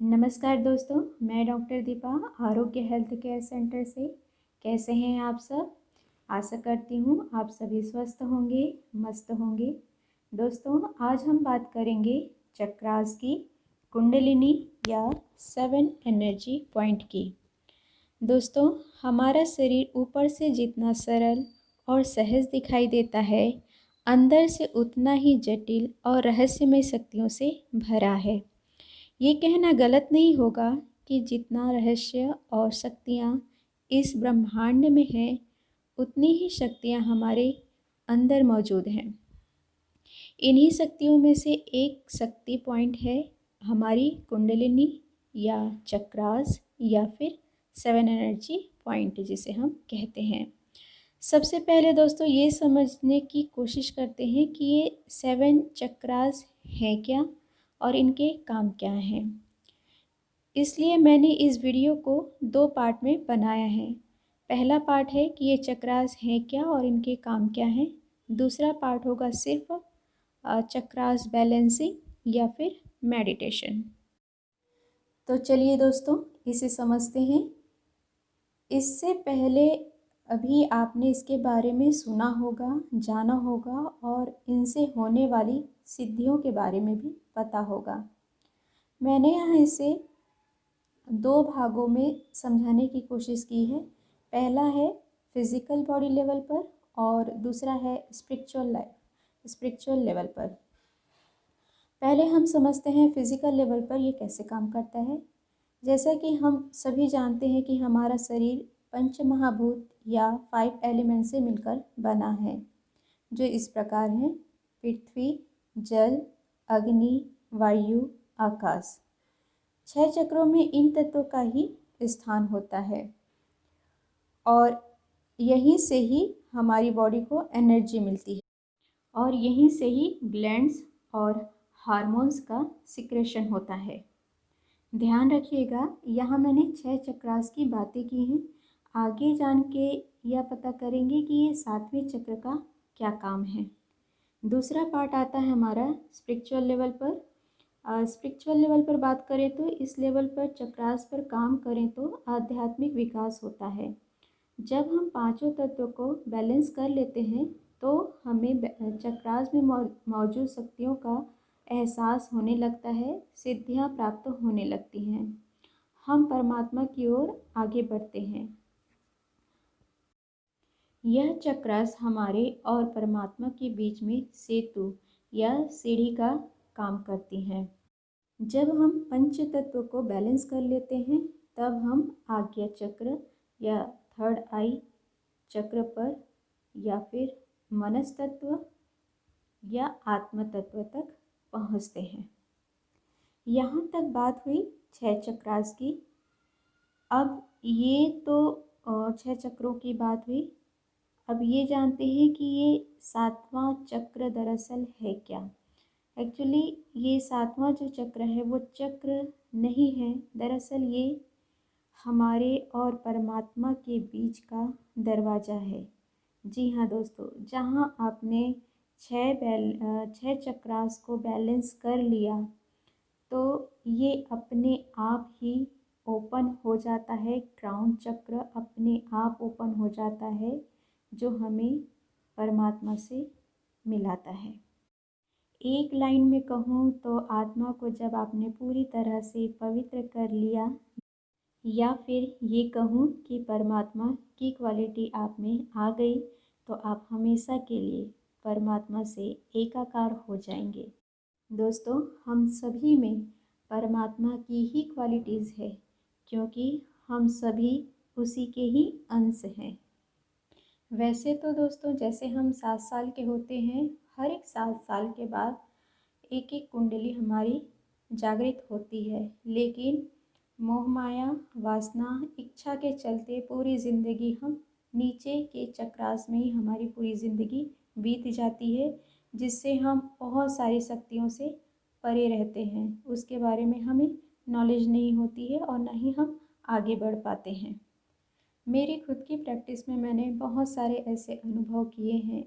नमस्कार दोस्तों, मैं डॉक्टर दीपा आरोग्य हेल्थ केयर सेंटर से। कैसे हैं आप सब? आशा करती हूँ आप सभी स्वस्थ होंगे, मस्त होंगे। दोस्तों, आज हम बात करेंगे चक्रास की, कुंडलिनी या 7 एनर्जी पॉइंट की। दोस्तों, हमारा शरीर ऊपर से जितना सरल और सहज दिखाई देता है, अंदर से उतना ही जटिल और रहस्यमय शक्तियों से भरा है। ये कहना गलत नहीं होगा कि जितना रहस्य और शक्तियाँ इस ब्रह्मांड में हैं, उतनी ही शक्तियाँ हमारे अंदर मौजूद हैं। इन्हीं शक्तियों में से एक शक्ति पॉइंट है हमारी कुंडलिनी या चक्रास या फिर 7 एनर्जी पॉइंट जिसे हम कहते हैं। सबसे पहले दोस्तों ये समझने की कोशिश करते हैं कि ये 7 चक्रास हैं क्या और इनके काम क्या हैं। इसलिए मैंने इस वीडियो को 2 पार्ट में बनाया है। पहला पार्ट है कि ये चक्रास हैं क्या और इनके काम क्या हैं। दूसरा पार्ट होगा सिर्फ चक्रास बैलेंसिंग या फिर मेडिटेशन। तो चलिए दोस्तों इसे समझते हैं। इससे पहले अभी आपने इसके बारे में सुना होगा, जाना होगा और इनसे होने वाली सिद्धियों के बारे में भी पता होगा। मैंने यहाँ इसे 2 भागों में समझाने की कोशिश की है। पहला है फिज़िकल बॉडी लेवल पर और दूसरा है स्पिरिचुअल लेवल पर। पहले हम समझते हैं फिज़िकल लेवल पर ये कैसे काम करता है। जैसा कि हम सभी जानते हैं कि हमारा शरीर पंच महाभूत या 5 एलिमेंट से मिलकर बना है, जो इस प्रकार हैं: पृथ्वी, जल, अग्नि, वायु, आकाश। 6 चक्रों में इन तत्वों का ही स्थान होता है और यहीं से ही हमारी बॉडी को एनर्जी मिलती है और यहीं से ही ग्लैंड्स और हार्मोन्स का सिक्रेशन होता है। ध्यान रखिएगा, यहाँ मैंने 6 चक्रास की बातें की हैं। आगे जान के यह पता करेंगे कि ये 7वें चक्र का क्या काम है। दूसरा पार्ट आता है हमारा स्पिरिचुअल लेवल पर। स्पिरिचुअल लेवल पर बात करें तो इस लेवल पर चक्रास पर काम करें तो आध्यात्मिक विकास होता है। जब हम पांचों तत्वों को बैलेंस कर लेते हैं तो हमें चक्रास में मौजूद शक्तियों का एहसास होने लगता है, सिद्धियां प्राप्त होने लगती हैं, हम परमात्मा की ओर आगे बढ़ते हैं। यह चक्रास हमारे और परमात्मा के बीच में सेतु या सीढ़ी का काम करती हैं। जब हम पंच तत्व को बैलेंस कर लेते हैं तब हम आज्ञा चक्र या थर्ड आई चक्र पर या फिर मनस तत्व या आत्म तत्व तक पहुँचते हैं। यहाँ तक बात हुई 6 चक्रास की। अब ये तो 6 चक्रों की बात हुई। अब ये जानते हैं कि ये 7वां चक्र दरअसल है क्या। एक्चुअली ये 7वां जो चक्र है वो चक्र नहीं है, दरअसल ये हमारे और परमात्मा के बीच का दरवाज़ा है। जी हाँ दोस्तों, जहाँ आपने 6 चक्रास को बैलेंस कर लिया तो ये अपने आप ही ओपन हो जाता है। क्राउन चक्र अपने आप ओपन हो जाता है, जो हमें परमात्मा से मिलाता है। एक लाइन में कहूँ तो आत्मा को जब आपने पूरी तरह से पवित्र कर लिया, या फिर ये कहूँ कि परमात्मा की क्वालिटी आप में आ गई, तो आप हमेशा के लिए परमात्मा से एकाकार हो जाएंगे। दोस्तों, हम सभी में परमात्मा की ही क्वालिटीज़ है, क्योंकि हम सभी उसी के ही अंश हैं। वैसे तो दोस्तों, जैसे हम 7 साल के होते हैं, हर एक 7 साल के बाद एक एक कुंडली हमारी जागृत होती है, लेकिन मोह माया, वासना, इच्छा के चलते पूरी ज़िंदगी हम नीचे के चक्रास में ही हमारी पूरी ज़िंदगी बीत जाती है, जिससे हम बहुत सारी शक्तियों से परे रहते हैं। उसके बारे में हमें नॉलेज नहीं होती है और न ही हम आगे बढ़ पाते हैं। मेरी खुद की प्रैक्टिस में मैंने बहुत सारे ऐसे अनुभव किए हैं,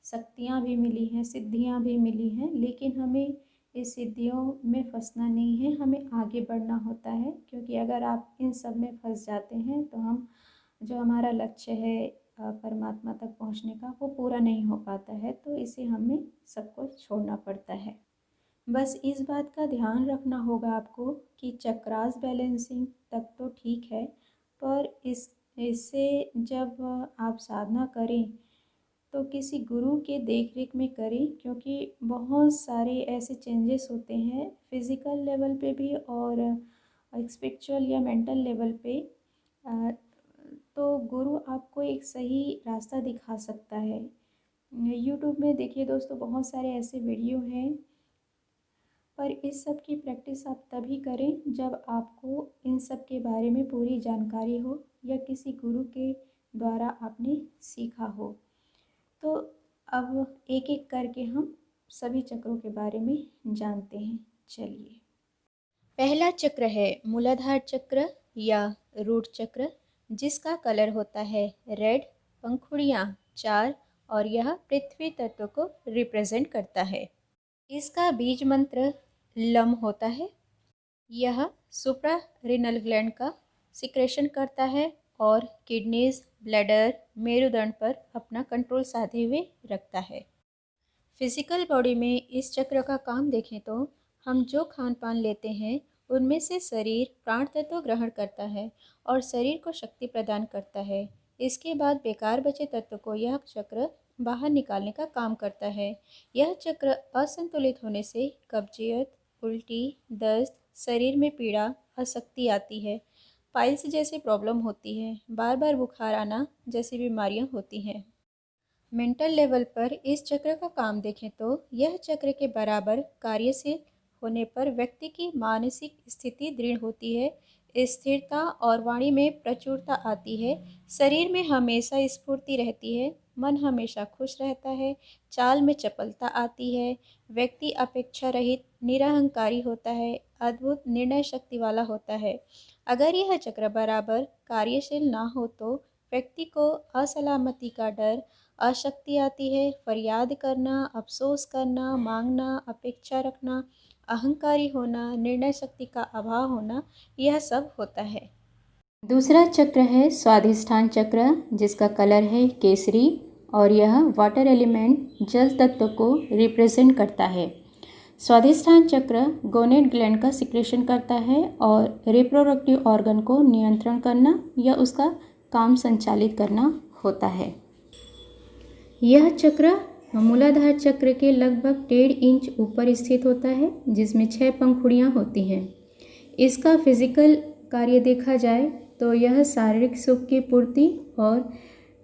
शक्तियाँ भी मिली हैं, सिद्धियाँ भी मिली हैं, लेकिन हमें इस सिद्धियों में फंसना नहीं है, हमें आगे बढ़ना होता है, क्योंकि अगर आप इन सब में फंस जाते हैं तो हम जो हमारा लक्ष्य है परमात्मा तक पहुंचने का वो पूरा नहीं हो पाता है। तो इसे हमें सब कुछ छोड़ना पड़ता है। बस इस बात का ध्यान रखना होगा आपको कि चक्रास बैलेंसिंग तक तो ठीक है, पर इससे जब आप साधना करें तो किसी गुरु के देख रेख में करें, क्योंकि बहुत सारे ऐसे चेंजेस होते हैं फिज़िकल लेवल पे भी और स्पिरिचुअल या मेंटल लेवल पे। तो गुरु आपको एक सही रास्ता दिखा सकता है। यूट्यूब में देखिए दोस्तों, बहुत सारे ऐसे वीडियो हैं, पर इस सब की प्रैक्टिस आप तभी करें जब आपको इन सब के बारे में पूरी जानकारी हो या किसी गुरु के द्वारा आपने सीखा हो। तो अब एक एक करके हम सभी चक्रों के बारे में जानते हैं। चलिए, पहला चक्र है मूलाधार चक्र या रूट चक्र, जिसका कलर होता है रेड, पंखुड़ियाँ 4 और यह पृथ्वी तत्व को रिप्रेजेंट करता है। इसका बीज मंत्र लम होता है। यह सुप्रारेनल ग्लैंड का सिक्रेशन करता है और किडनीज, ब्लैडर, मेरुदंड पर अपना कंट्रोल साधे हुए रखता है। फिजिकल बॉडी में इस चक्र का काम देखें तो हम जो खान पान लेते हैं उनमें से शरीर प्राण तत्व ग्रहण करता है और शरीर को शक्ति प्रदान करता है। इसके बाद बेकार बचे तत्व को यह चक्र बाहर निकालने का काम करता है। यह चक्र असंतुलित होने से कब्जियत, उल्टी, दस्त, शरीर में पीड़ा, अशक्ति आती है, पाइल्स जैसी प्रॉब्लम होती है, बार बार बुखार आना जैसी बीमारियां होती हैं। मेंटल लेवल पर इस चक्र का काम देखें तो यह चक्र के बराबर कार्यशील होने पर व्यक्ति की मानसिक स्थिति दृढ़ होती है, स्थिरता और वाणी में प्रचुरता आती है, शरीर में हमेशा स्फूर्ति रहती है, मन हमेशा खुश रहता है, चाल में चपलता आती है, व्यक्ति अपेक्षा रहित निरहंकारी होता है, अद्भुत निर्णय शक्ति वाला होता है। अगर यह चक्र बराबर कार्यशील ना हो तो व्यक्ति को असलामती का डर, अशक्ति आती है, फरियाद करना, अफसोस करना, मांगना, अपेक्षा रखना, अहंकारी होना, निर्णय शक्ति का अभाव होना, यह सब होता है। दूसरा चक्र है स्वाधिष्ठान चक्र, जिसका कलर है केसरी और यह वाटर एलिमेंट जल तत्व को रिप्रेजेंट करता है। स्वाधिष्ठान चक्र गोनेड ग्लैंड का सिक्रेशन करता है और रिप्रोडक्टिव ऑर्गन को नियंत्रण करना या उसका काम संचालित करना होता है। यह चक्र मूलाधार चक्र के लगभग 1.5 इंच ऊपर स्थित होता है, जिसमें 6 पंखुड़ियाँ होती हैं। इसका फिजिकल कार्य देखा जाए तो यह शारीरिक सुख की पूर्ति और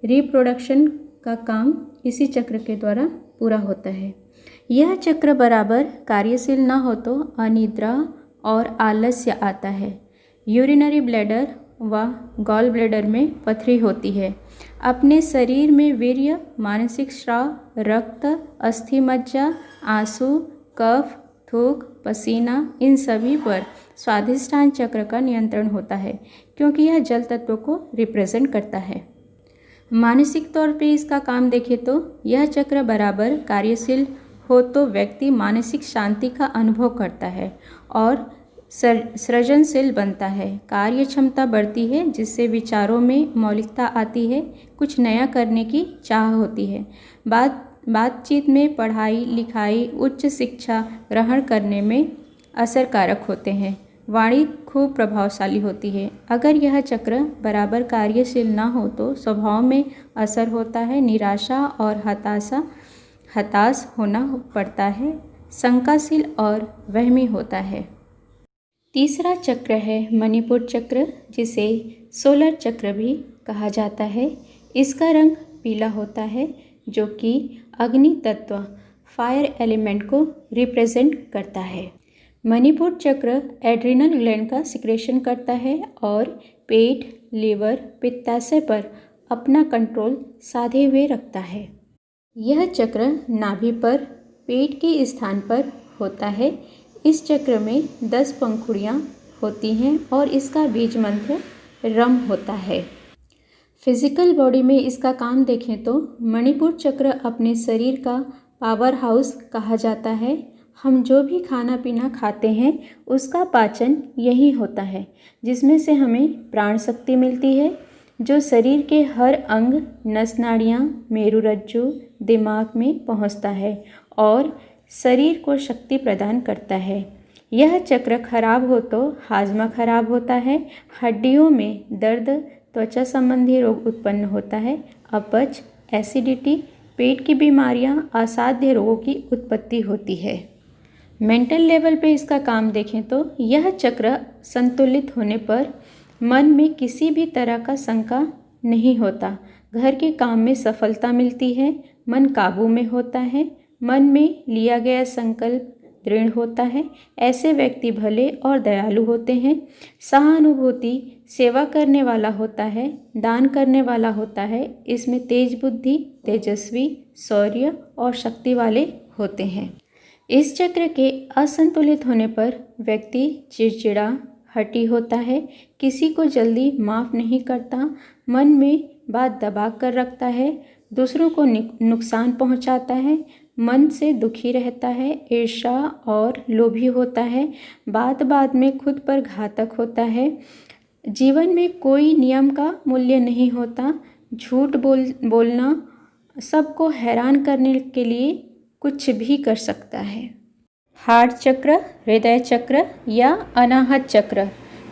रिप्रोडक्शन का काम इसी चक्र के द्वारा पूरा होता है। यह चक्र बराबर कार्यशील न हो तो अनिद्रा और आलस्य आता है। यूरिनरी ब्लैडर व गॉल ब्लैडर में पथरी होती है। अपने शरीर में वीर्य, मानसिक स्राव, रक्त, अस्थि मज्जा, आंसू, कफ, थूक, पसीना, इन सभी पर स्वाधिष्ठान चक्र का नियंत्रण होता है, क्योंकि यह जल तत्व को रिप्रेजेंट करता है। मानसिक तौर पे इसका काम देखें तो यह चक्र बराबर कार्यशील हो तो व्यक्ति मानसिक शांति का अनुभव करता है और सृजनशील बनता है, कार्य क्षमता बढ़ती है, जिससे विचारों में मौलिकता आती है, कुछ नया करने की चाह होती है, बातचीत में, पढ़ाई लिखाई, उच्च शिक्षा ग्रहण करने में असरकारक होते हैं, वाणी खूब प्रभावशाली होती है। अगर यह चक्र बराबर कार्यशील न हो तो स्वभाव में असर होता है, निराशा और हताश होना पड़ता है, शंकाशील और वहमी होता है। तीसरा चक्र है मणिपुर चक्र, जिसे सोलर चक्र भी कहा जाता है। इसका रंग पीला होता है, जो कि अग्नि तत्व फायर एलिमेंट को रिप्रेजेंट करता है। मणिपुर चक्र एड्रिनल ग्लैंड का सिक्रेशन करता है और पेट, लीवर, पित्ताशय पर अपना कंट्रोल साधे हुए रखता है। यह चक्र नाभि पर पेट के स्थान पर होता है। इस चक्र में 10 पंखुड़ियाँ होती हैं और इसका बीज मंत्र रम होता है। फिजिकल बॉडी में इसका काम देखें तो मणिपुर चक्र अपने शरीर का पावर हाउस कहा जाता है। हम जो भी खाना पीना खाते हैं उसका पाचन यही होता है, जिसमें से हमें प्राण शक्ति मिलती है, जो शरीर के हर अंग, नस नाड़ियाँ, मेरुरज्जु, दिमाग में पहुँचता है और शरीर को शक्ति प्रदान करता है। यह चक्र खराब हो तो हाजमा खराब होता है, हड्डियों में दर्द, त्वचा संबंधी रोग उत्पन्न होता है, अपच, एसिडिटी, पेट की बीमारियां, असाध्य रोगों की उत्पत्ति होती है। मेंटल लेवल पे इसका काम देखें तो यह चक्र संतुलित होने पर मन में किसी भी तरह का शंका नहीं होता, घर के काम में सफलता मिलती है, मन काबू में होता है, मन में लिया गया संकल्प दृढ़ होता है। ऐसे व्यक्ति भले और दयालु होते हैं, सहानुभूति, सेवा करने वाला होता है, दान करने वाला होता है। इसमें तेज बुद्धि, तेजस्वी, शौर्य और शक्ति वाले होते हैं। इस चक्र के असंतुलित होने पर व्यक्ति चिड़चिड़ा, हठी होता है, किसी को जल्दी माफ़ नहीं करता, मन में बात दबा कर रखता है, दूसरों को नुकसान पहुंचाता है, मन से दुखी रहता है, ईर्ष्या और लोभी होता है, बात बात में खुद पर घातक होता है, जीवन में कोई नियम का मूल्य नहीं होता, झूठ बोलना, सबको हैरान करने के लिए कुछ भी कर सकता है। हार्ट चक्र, हृदय चक्र या अनाहत चक्र,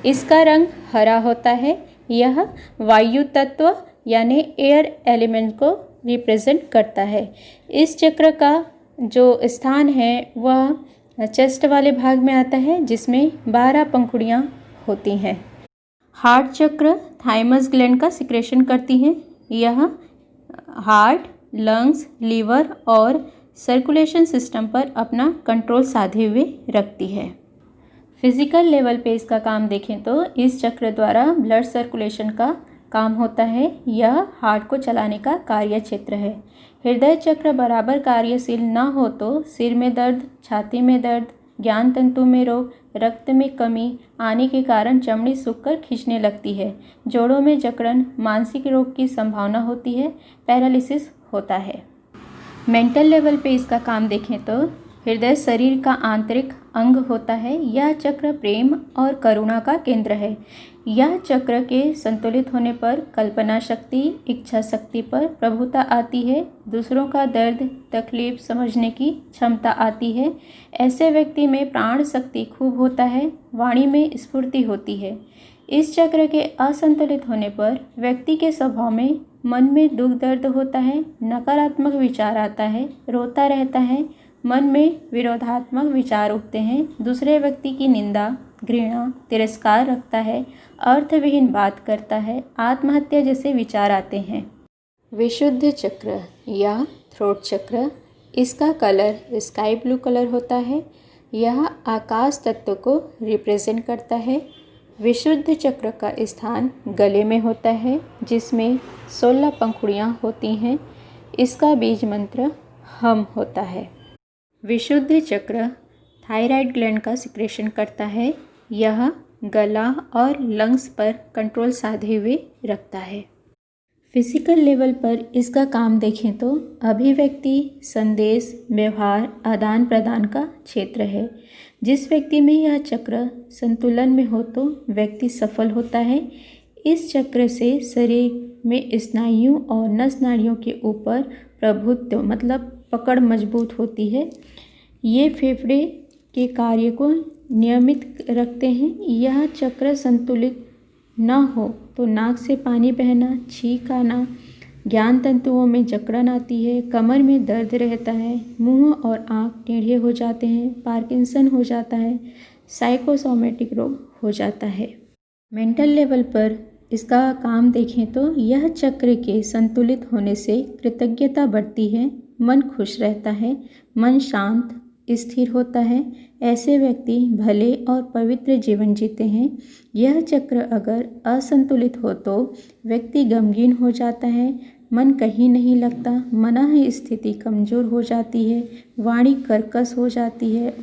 इसका रंग हरा होता है। यह वायु तत्व यानी एयर एलिमेंट को रिप्रेजेंट करता है। इस चक्र का जो स्थान है वह चेस्ट वाले भाग में आता है, जिसमें 12 पंखुड़ियाँ होती हैं। हार्ट चक्र थाइमस ग्लैंड का सिक्रेशन करती है। यह हार्ट, लंग्स, लीवर और सर्कुलेशन सिस्टम पर अपना कंट्रोल साधे हुए रखती है। फिजिकल लेवल पे इसका काम देखें तो इस चक्र द्वारा ब्लड सर्कुलेशन का काम होता है। यह हार्ट को चलाने का कार्य क्षेत्र है। हृदय चक्र बराबर कार्यशील न हो तो सिर में दर्द, छाती में दर्द, ज्ञान तंतु में रोग, रक्त में कमी आने के कारण चमड़ी सूखकर खींचने लगती है, जोड़ों में जकड़न, मानसिक रोग की संभावना होती है, पैरालिसिस होता है। मेंटल लेवल पे इसका काम देखें तो हृदय शरीर का आंतरिक अंग होता है। यह चक्र प्रेम और करुणा का केंद्र है। यह चक्र के संतुलित होने पर कल्पना शक्ति, इच्छा शक्ति पर प्रभुता आती है, दूसरों का दर्द, तकलीफ समझने की क्षमता आती है। ऐसे व्यक्ति में प्राण शक्ति खूब होता है, वाणी में स्फूर्ति होती है। इस चक्र के असंतुलित होने पर व्यक्ति के स्वभाव में मन में दुख दर्द होता है, नकारात्मक विचार आता है, रोता रहता है, मन में विरोधात्मक विचार उठते हैं, दूसरे व्यक्ति की निंदा, घृणा, तिरस्कार रखता है, अर्थविहीन बात करता है, आत्महत्या जैसे विचार आते हैं। विशुद्ध चक्र या थ्रोट चक्र, इसका कलर स्काई ब्लू कलर होता है। यह आकाश तत्व को रिप्रेजेंट करता है। विशुद्ध चक्र का स्थान गले में होता है, जिसमें 16 पंखुड़ियाँ होती हैं। इसका बीज मंत्र हम होता है। विशुद्ध चक्र थायराइड ग्लैंड का सिक्रेशन करता है। यह गला और लंग्स पर कंट्रोल साधे हुए रखता है। फिजिकल लेवल पर इसका काम देखें तो अभिव्यक्ति, संदेश, व्यवहार, आदान प्रदान का क्षेत्र है। जिस व्यक्ति में यह चक्र संतुलन में हो तो व्यक्ति सफल होता है। इस चक्र से शरीर में स्नायुओं और नस नाड़ियों के ऊपर प्रभुत्व मतलब पकड़ मजबूत होती है। ये फेफड़े के कार्य को नियमित रखते हैं। यह चक्र संतुलित न हो तो नाक से पानी बहना, छींक आना, ज्ञान तंतुओं में जकड़न आती है, कमर में दर्द रहता है, मुंह और आँख टेढ़े हो जाते हैं, पार्किंसन हो जाता है, साइकोसोमेटिक रोग हो जाता है। मेंटल लेवल पर इसका काम देखें तो यह चक्र के संतुलित होने से कृतज्ञता बढ़ती है, मन खुश रहता है, मन शांत स्थिर होता है। ऐसे व्यक्ति भले और पवित्र जीवन जीते हैं। यह चक्र अगर असंतुलित हो तो व्यक्ति गमगीन हो जाता है, मन कहीं नहीं लगता, मनः स्थिति कमज़ोर हो जाती है, वाणी कर्कश हो जाती है,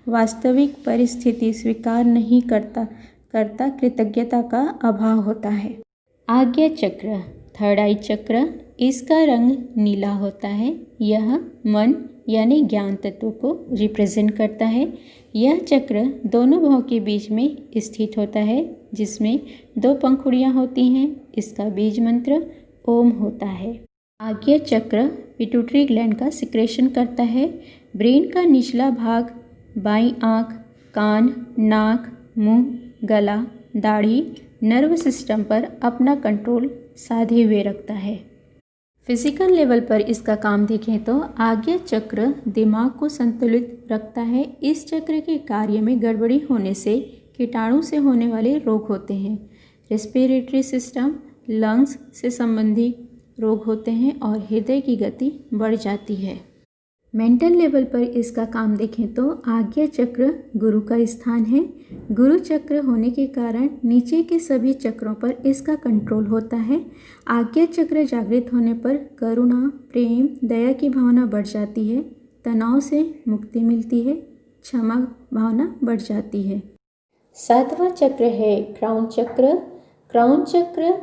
वास्तविक परिस्थिति स्वीकार नहीं करता, कृतज्ञता का अभाव होता है। आज्ञा चक्र, थर्ड आई चक्र, इसका रंग नीला होता है। यह मन यानी ज्ञान तत्व को रिप्रेजेंट करता है। यह चक्र दोनों भौं के बीच में स्थित होता है, जिसमें 2 पंखुड़ियाँ होती हैं। इसका बीज मंत्र ओम होता है। आज्ञा चक्र पिट्यूटरी ग्लैंड का सिक्रेशन करता है। ब्रेन का निचला भाग बाईं आँख, कान, नाक, मुंह, गला, दाढ़ी, नर्व सिस्टम पर अपना कंट्रोल साधे हुए रखता है। फिजिकल लेवल पर इसका काम देखें तो आज्ञा चक्र दिमाग को संतुलित रखता है। इस चक्र के कार्य में गड़बड़ी होने से कीटाणु से होने वाले रोग होते हैं। रेस्पिरेटरी सिस्टम, लंग्स से संबंधित रोग होते हैं और हृदय की गति बढ़ जाती है। मेंटल लेवल पर इसका काम देखें तो आज्ञा चक्र गुरु का स्थान है। गुरु चक्र होने के कारण नीचे के सभी चक्रों पर इसका कंट्रोल होता है। आज्ञा चक्र जागृत होने पर करुणा, प्रेम, दया की भावना बढ़ जाती है। तनाव से मुक्ति मिलती है। क्षमा भावना बढ़ जाती है। 7वां चक्र है क्राउन चक्र। क्राउन चक्र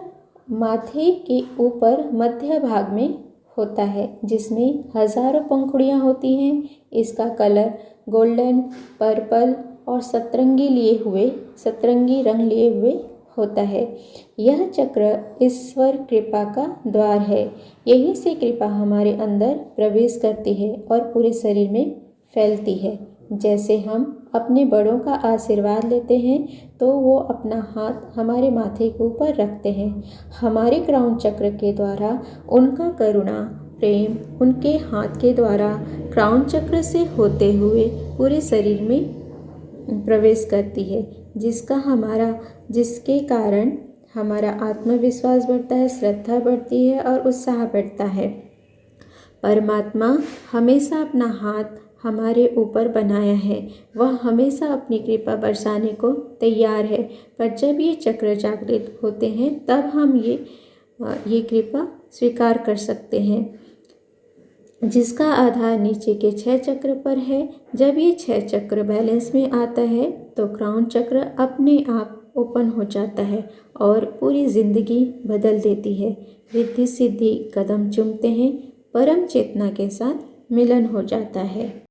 माथे के ऊपर मध्य भाग में होता है, जिसमें हजारों पंखुड़ियाँ होती हैं। इसका कलर गोल्डन, पर्पल और सतरंगी रंग लिए हुए होता है। यह चक्र ईश्वर कृपा का द्वार है। यहीं से कृपा हमारे अंदर प्रवेश करती है और पूरे शरीर में फैलती है। जैसे हम अपने बड़ों का आशीर्वाद लेते हैं तो वो अपना हाथ हमारे माथे के ऊपर रखते हैं। हमारे क्राउन चक्र के द्वारा उनका करुणा, प्रेम उनके हाथ के द्वारा क्राउन चक्र से होते हुए पूरे शरीर में प्रवेश करती है, जिसके कारण हमारा आत्मविश्वास बढ़ता है, श्रद्धा बढ़ती है और उत्साह बढ़ता है। परमात्मा हमेशा अपना हाथ हमारे ऊपर बनाया है। वह हमेशा अपनी कृपा बरसाने को तैयार है। पर जब ये चक्र जागृत होते हैं तब हम ये कृपा स्वीकार कर सकते हैं, जिसका आधार नीचे के 6 चक्र पर है। जब ये 6 चक्र बैलेंस में आता है तो क्राउन चक्र अपने आप ओपन हो जाता है और पूरी जिंदगी बदल देती है। रिद्धि सिद्धि कदम चूमते हैं, परम चेतना के साथ मिलन हो जाता है।